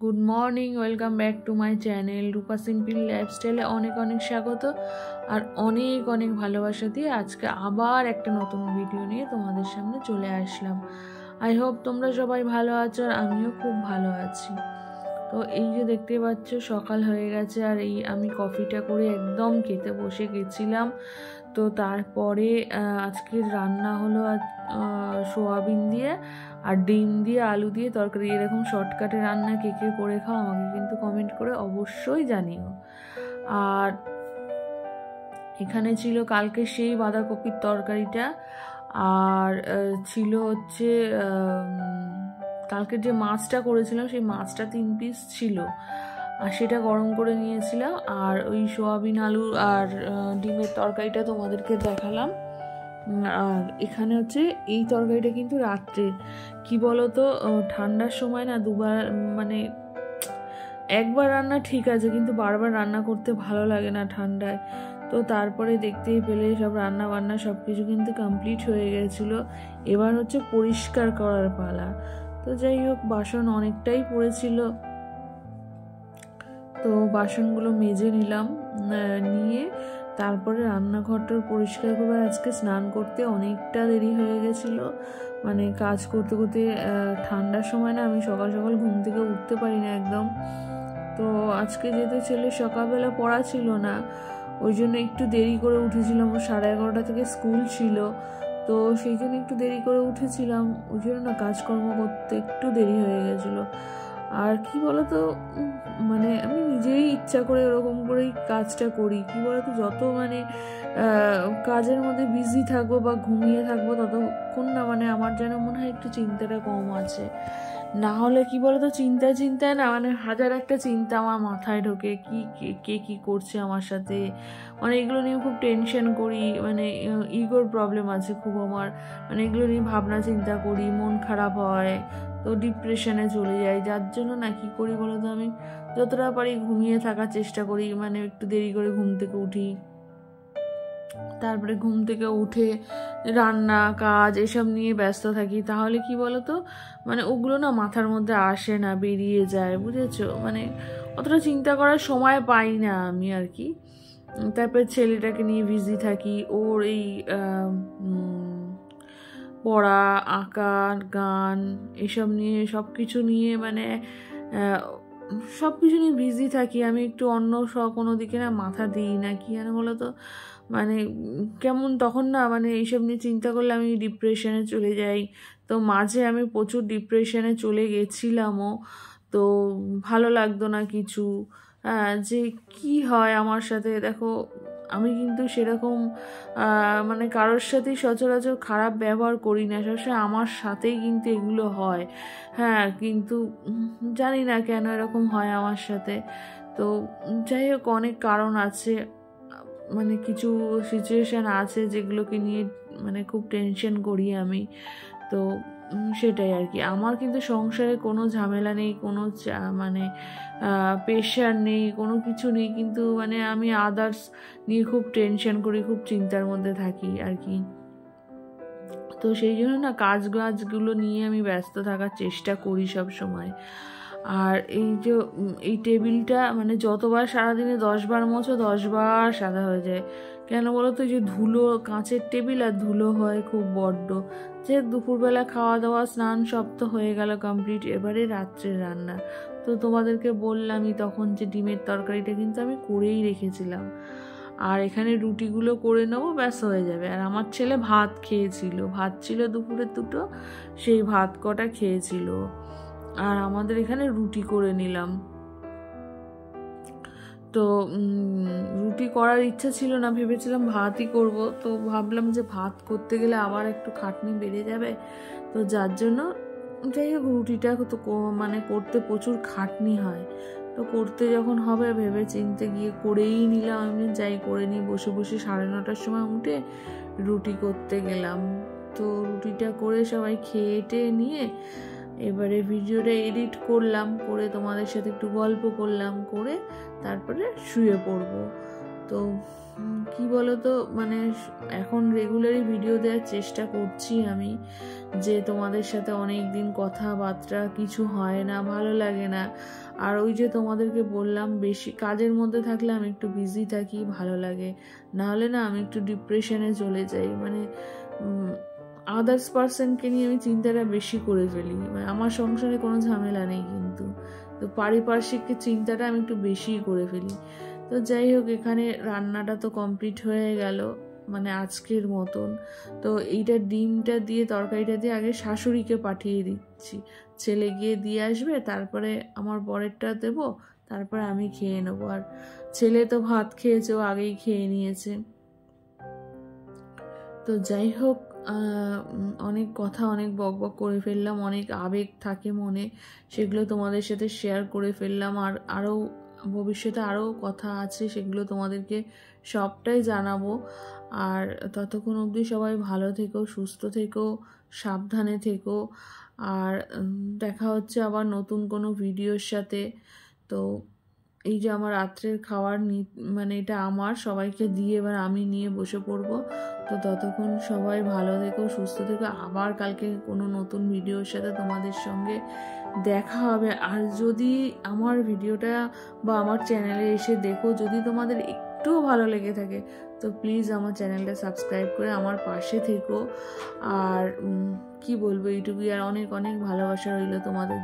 Good morning, welcome back to my channel Rupa simple লাইফস্টাইলে অনেক অনেক স্বাগত আর অনেক অনেক ভালোবাসা দিয়ে আজকে আবার একটা নতুন ভিডিও নিয়ে তোমাদের সামনে চলে আসলাম। আই হোপ তোমরা সবাই ভালো আছো আর আমিও খুব ভালো আছি। তো এই যে দেখতে পাচ্ছ সকাল হয়ে গেছে আর এই আমি কফিটা করে একদম খেতে বসে গেছিলাম। তো তারপরে আজকে রান্না হলো সোয়াবিন দিয়ে আর ডিম দিয়ে আলু দিয়ে তরকারি। এরকম শর্টকাটে রান্না কে কে করে খাও আমাকে কিন্তু কমেন্ট করে অবশ্যই জানিও। আর এখানে ছিল কালকে সেই বাঁধাকপির তরকারিটা, আর ছিল হচ্ছে কালকের যে মাছটা করেছিলাম সেই মাছটা 3 পিস ছিল আর সেটা গরম করে নিয়েছিলাম। আর ওই সোয়াবিন আলু আর ডিমের তরকারিটা তোমাদেরকে দেখালাম। আর এখানে হচ্ছে এই তরকারিটা কিন্তু রাত্রে কি বলতো, ঠান্ডার সময় না দুবার মানে একবার রান্না ঠিক আছে, কিন্তু বারবার রান্না করতে ভালো লাগে না ঠান্ডায়। তো তারপরে দেখতেই পেলে সব রান্না বান্না সব কিছু কিন্তু কমপ্লিট হয়ে গেছিলো। এবার হচ্ছে পরিষ্কার করার পালা। তো যাই হোক, বাসন অনেকটাই পড়েছিল, তো বাসনগুলো মেজে নিলাম, নিয়ে তারপরে রান্নাঘরটা পরিষ্কার করবো। আজকে স্নান করতে অনেকটা দেরি হয়ে গেছিলো, মানে কাজ করতে করতে ঠান্ডার সময় না আমি সকাল সকাল ঘুম থেকে উঠতে পারি না একদম। তো আজকে যেহেতু ছেলে সকালবেলা পড়া ছিল না, ওই জন্য একটু দেরি করে উঠেছিলাম। ও 11:30 থেকে স্কুল ছিল, তো সেই জন্য একটু দেরি করে উঠেছিলাম। ওই জন্য না কাজকর্ম করতে একটু দেরি হয়ে গেছিলো। আর কি বলতো, মানে আমি নিজেই ইচ্ছা করে ওরকম করেই কাজটা করি। কি বলতো, যত মানে কাজের মধ্যে বিজি থাকবো বা ঘুমিয়ে থাকবো ততক্ষণ না মানে আমার যেন মনে হয় একটু চিন্তাটা কম আছে। না হলে কি বলতো, চিন্তায় না মানে হাজার একটা চিন্তা আমার মাথায় ঢোকে, কে কি করছে আমার সাথে, মানে এগুলো নিয়ে খুব টেনশন করি। মানে ইগোর প্রবলেম আছে খুব আমার, মানে এগুলো নিয়ে ভাবনা চিন্তা করি, মন খারাপ হয়, তো ডিপ্রেশনে চলে যাই। যার জন্য না কি করি বলতো, আমি যতটা পারি ঘুমিয়ে থাকার চেষ্টা করি, মানে একটু দেরি করে ঘুম থেকে উঠি। তারপরে ঘুম থেকে উঠে রান্না কাজ এসব নিয়ে ব্যস্ত থাকি। তাহলে কি বলতো, মানে ওগুলো না মাথার মধ্যে আসে না, বেরিয়ে যায়, বুঝেছো? মানে অতটা চিন্তা করার সময় পাই না আমি আর কি। তারপরে ছেলেটাকে নিয়ে বিজি থাকি, ওর এই পড়া আঁকা গান এসব নিয়ে সব কিছু নিয়ে মানে সব কিছু নিয়ে বিজি থাকি। আমি একটু অন্য কোনো দিকে না মাথা দিই না, কি জানো বলো তো, মানে কেমন তখন না মানে এইসব নিয়ে চিন্তা করলে আমি ডিপ্রেশনে চলে যাই। তো মাঝে আমি প্রচুর ডিপ্রেশনে চলে গেছিলামও, তো ভালো লাগতো না কিছু। যে কি হয় আমার সাথে, দেখো আমি কিন্তু সেরকম মানে কারোর সাথেই সচরাচর খারাপ ব্যবহার করি না, সবসময় আমার সাথেই কিন্তু এগুলো হয়। হ্যাঁ, কিন্তু জানি না কেন এরকম হয় আমার সাথে। তো যাই হোক, অনেক কারণ আছে, মানে কিছু সিচুয়েশান আছে যেগুলোকে নিয়ে মানে খুব টেনশন করি আমি। তো সেটাই আর কি। আমার কিন্তু সংসারে কোনো ঝামেলা নেই, কোনো মানে প্রেশার নেই, কোনো কিছু নেই, কিন্তু মানে আমি আদার্স নিয়ে খুব টেনশন করি, খুব চিন্তার মধ্যে থাকি আর কি। তো সেই জন্য না কাজগুলো নিয়ে আমি ব্যস্ত থাকার চেষ্টা করি সব সময়। আর এই যে এই টেবিলটা মানে যতবার সারাদিনে 10 বার মোছো 10 বার সাদা হয়ে যায়। কেন বলো তো, যে ধুলো, কাঁচের টেবিল আর ধুলো হয় খুব বড্ড। যে দুপুরবেলা খাওয়া দাওয়া স্নান সব তো হয়ে গেল কমপ্লিট, এবারে রাত্রের রান্না। তো তোমাদেরকে বললামই তখন যে ডিমের তরকারিটা কিন্তু আমি করেই রেখেছিলাম, আর এখানে রুটিগুলো করে নেবো, ব্যাস হয়ে যাবে। আর আমার ছেলে ভাত খেয়েছিল, ভাত ছিল দুপুরের 2টো, সেই ভাত কটা খেয়েছিল। আর আমাদের এখানে রুটি করে নিলাম। তো রুটি করার ইচ্ছা ছিল না, ভেবেছিলাম ভাতই করব। তো ভাবলাম যে ভাত করতে গেলে আবার একটু খাটনি বেড়ে যাবে, তো যার জন্য যাই হোক রুটিটা তো মানে করতে প্রচুর খাটনি হয়। তো করতে যখন হবে ভেবে চিন্তে গিয়ে করেই নিলাম। আমি যাই করে নিই, বসে বসে 9:30টার সময় উঠে রুটি করতে গেলাম। তো রুটিটা করে সবাই খেয়ে নিয়ে এবারে ভিডিওটা এডিট করলাম, করে তোমাদের সাথে একটু গল্প করলাম, করে তারপরে শুয়ে পড়বো। তো কি বলো তো, মানে এখন রেগুলারই ভিডিও দেওয়ার চেষ্টা করছি আমি, যে তোমাদের সাথে অনেক দিন কথাবার্তা কিছু হয় না, ভালো লাগে না। আর ওই যে তোমাদেরকে বললাম, বেশি কাজের মধ্যে থাকলে আমি একটু বিজি থাকি, ভালো লাগে, নাহলে না আমি একটু ডিপ্রেশনে চলে যাই। মানে আদার্স পার্সনকে নিয়ে আমি চিন্তাটা বেশি করে ফেলি। মানে আমার সংসারে কোনো ঝামেলা নেই, কিন্তু তো পারিপার্শ্বিক চিন্তাটা আমি একটু বেশি করে ফেলি। তো যাই হোক, এখানে রান্নাটা তো কমপ্লিট হয়ে গেল, মানে আজকের মতন। তো এইটা ডিমটা দিয়ে, তরকারিটা দিয়ে আগে শাশুড়িকে পাঠিয়ে দিচ্ছি, ছেলে গিয়ে দিয়ে আসবে, তারপরে আমার বরেরটা দেবো, তারপরে আমি খেয়ে নেবো। আর ছেলে তো ভাত খেয়েছে, ও আগেই খেয়ে নিয়েছে। তো যাই হোক, অনেক কথা, অনেক বকবক করে ফেললাম, অনেক আবেগ থাকে মনে, সেগুলো তোমাদের সাথে শেয়ার করে ফেললাম। আর আরও ভবিষ্যতে আরও কথা আছে, সেগুলো তোমাদেরকে সবটাই জানাবো। আর ততক্ষণ অবধি সবাই ভালো থেকো, সুস্থ থেকো, সাবধানে থেকো। আর দেখা হচ্ছে আবার নতুন কোনো ভিডিওর সাথে। তো এই যে আমার রাত্রের খাওয়ার মানে এটা আমার সবাইকে দিয়ে এবার আমি নিয়ে বসে পড়বো। তো ততক্ষণ সবাই ভালো থেকো, সুস্থ থেকো। আবার কালকে কোনো নতুন ভিডিওর সাথে তোমাদের সঙ্গে দেখা হবে। আর যদি আমার ভিডিওটা বা আমার চ্যানেলে এসে দেখো, যদি তোমাদের একটুও ভালো লেগে থাকে, তো প্লিজ আমার চ্যানেলটা সাবস্ক্রাইব করে আমার পাশে থেকো। আর কি বলবো, এইটুকুই। আর অনেক অনেক ভালোবাসা রইল তোমাদের।